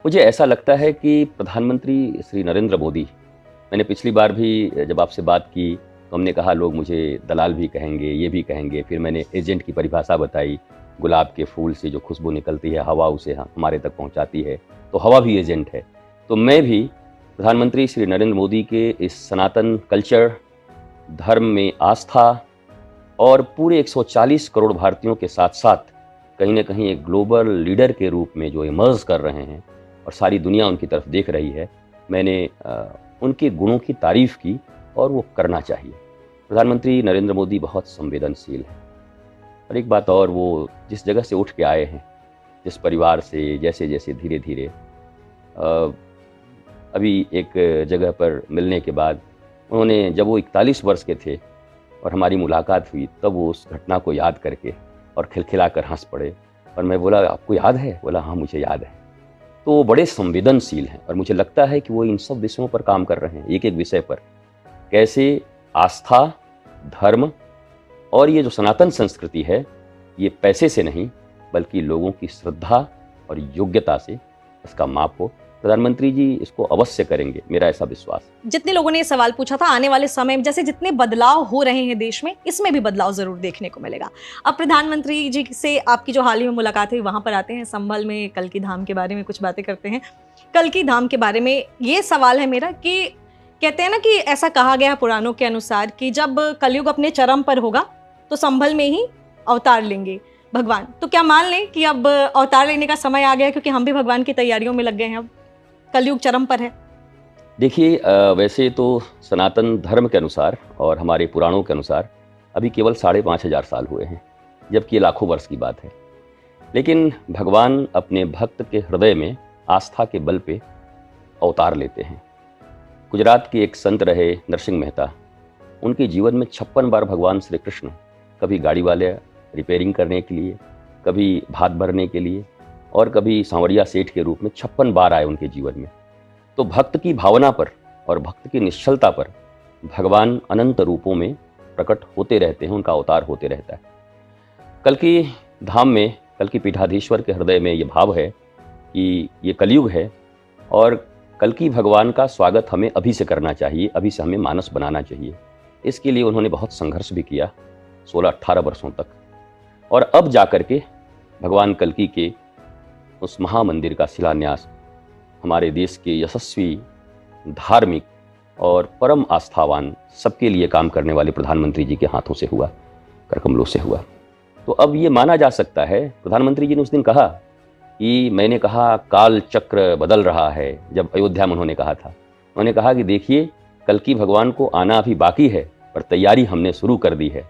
मुझे ऐसा लगता है कि प्रधानमंत्री श्री नरेंद्र मोदी, मैंने पिछली बार भी जब आपसे बात की तो हमने कहा लोग मुझे दलाल भी कहेंगे, ये भी कहेंगे, फिर मैंने एजेंट की परिभाषा बताई। गुलाब के फूल से जो खुशबू निकलती है, हवा उसे हमारे तक पहुंचाती है, तो हवा भी एजेंट है। तो मैं भी प्रधानमंत्री श्री नरेंद्र मोदी के इस सनातन कल्चर, धर्म में आस्था और पूरे 140 करोड़ भारतीयों के साथ साथ कहीं न कहीं एक ग्लोबल लीडर के रूप में जो इमर्ज कर रहे हैं और सारी दुनिया उनकी तरफ देख रही है, मैंने उनके गुणों की तारीफ़ की और वो करना चाहिए। प्रधानमंत्री नरेंद्र मोदी बहुत संवेदनशील हैं और एक बात और, वो जिस जगह से उठ के आए हैं, जिस परिवार से, जैसे-जैसे धीरे-धीरे अभी एक जगह पर मिलने के बाद उन्होंने, जब वो 41 वर्ष के थे और हमारी मुलाकात हुई, तब वो उस घटना को याद करके और खिलखिलाकर हँस पड़े और मैं बोला, आपको याद है? बोला, हाँ मुझे याद है। तो वो बड़े संवेदनशील हैं और मुझे लगता है कि वो इन सब विषयों पर काम कर रहे हैं, एक-एक विषय पर। कैसे आस्था, धर्म और ये जो सनातन संस्कृति है, ये पैसे से नहीं बल्कि लोगों की श्रद्धा और योग्यता से इसका माप हो। प्रधानमंत्री जी इसको अवश्य करेंगे, मेरा ऐसा विश्वास है। जितने लोगों ने ये सवाल पूछा था, आने वाले समय में जैसे जितने बदलाव हो रहे हैं देश में, इसमें भी बदलाव जरूर देखने को मिलेगा। अब प्रधानमंत्री जी से आपकी जो हाल ही में मुलाकात हुई, वहां पर आते हैं। संभल में कल्की धाम के बारे में कुछ बातें करते हैं। कल्की धाम के बारे में ये सवाल है मेरा कि कहते हैं ना कि ऐसा कहा गया पुराणों के अनुसार कि जब कलयुग अपने चरम पर होगा तो संभल में ही अवतार लेंगे भगवान। तो क्या मान लें कि अब अवतार लेने का समय आ गया, क्योंकि हम भी भगवान की तैयारियों में लग गए हैं, अब कलयुग चरम पर है? देखिए, वैसे तो सनातन धर्म के अनुसार और हमारे पुराणों के अनुसार अभी केवल 5,500 साल हुए हैं, जबकि ये लाखों वर्ष की बात है। लेकिन भगवान अपने भक्त के हृदय में आस्था के बल पे अवतार लेते हैं। गुजरात के एक संत रहे नरसिंह मेहता, उनके जीवन में 56 बार भगवान श्री कृष्ण, कभी गाड़ी वाले रिपेयरिंग करने के लिए, कभी भात भरने के लिए और कभी सांवरिया सेठ के रूप में 56 बार आए उनके जीवन में। तो भक्त की भावना पर और भक्त की निश्चलता पर भगवान अनंत रूपों में प्रकट होते रहते हैं, उनका अवतार होते रहता है। कल्की धाम में, कल्की पीठाधीश्वर के हृदय में ये भाव है कि ये कलयुग है और कल्की भगवान का स्वागत हमें अभी से करना चाहिए, अभी से हमें मानस बनाना चाहिए। इसके लिए उन्होंने बहुत संघर्ष भी किया 16-18 वर्षों तक, और अब जाकर के भगवान कल्की के उस महामंदिर का शिलान्यास हमारे देश के यशस्वी, धार्मिक और परम आस्थावान, सबके लिए काम करने वाले प्रधानमंत्री जी के हाथों से हुआ, करकमलों से हुआ। तो अब ये माना जा सकता है, प्रधानमंत्री जी ने उस दिन कहा कि मैंने कहा काल चक्र बदल रहा है, जब अयोध्या में उन्होंने कहा था। उन्होंने कहा कि देखिए, कल्की भगवान को आना अभी बाकी है, पर तैयारी हमने शुरू कर दी है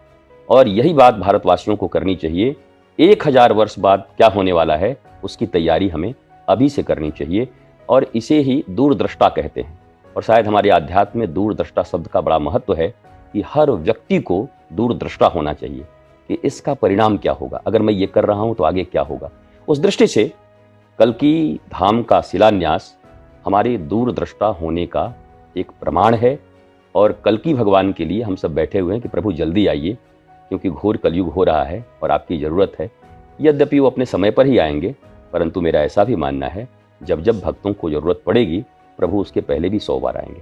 और यही बात भारतवासियों को करनी चाहिए। 1000 वर्ष बाद क्या होने वाला है, उसकी तैयारी हमें अभी से करनी चाहिए और इसे ही दूरदृष्टा कहते हैं। और शायद हमारे आध्यात्म में दूरदृष्टा शब्द का बड़ा महत्व है कि हर व्यक्ति को दूरदृष्टा होना चाहिए कि इसका परिणाम क्या होगा, अगर मैं ये कर रहा हूँ तो आगे क्या होगा। उस दृष्टि से कल्की धाम का शिलान्यास हमारे दूरदृष्टा होने का एक प्रमाण है और कल्की भगवान के लिए हम सब बैठे हुए हैं कि प्रभु जल्दी आइए, क्योंकि घोर कलयुग हो रहा है और आपकी ज़रूरत है। यद्यपि वो अपने समय पर ही आएंगे, परंतु मेरा ऐसा भी मानना है, जब जब भक्तों को ज़रूरत पड़ेगी, प्रभु उसके पहले भी 100 बार आएंगे।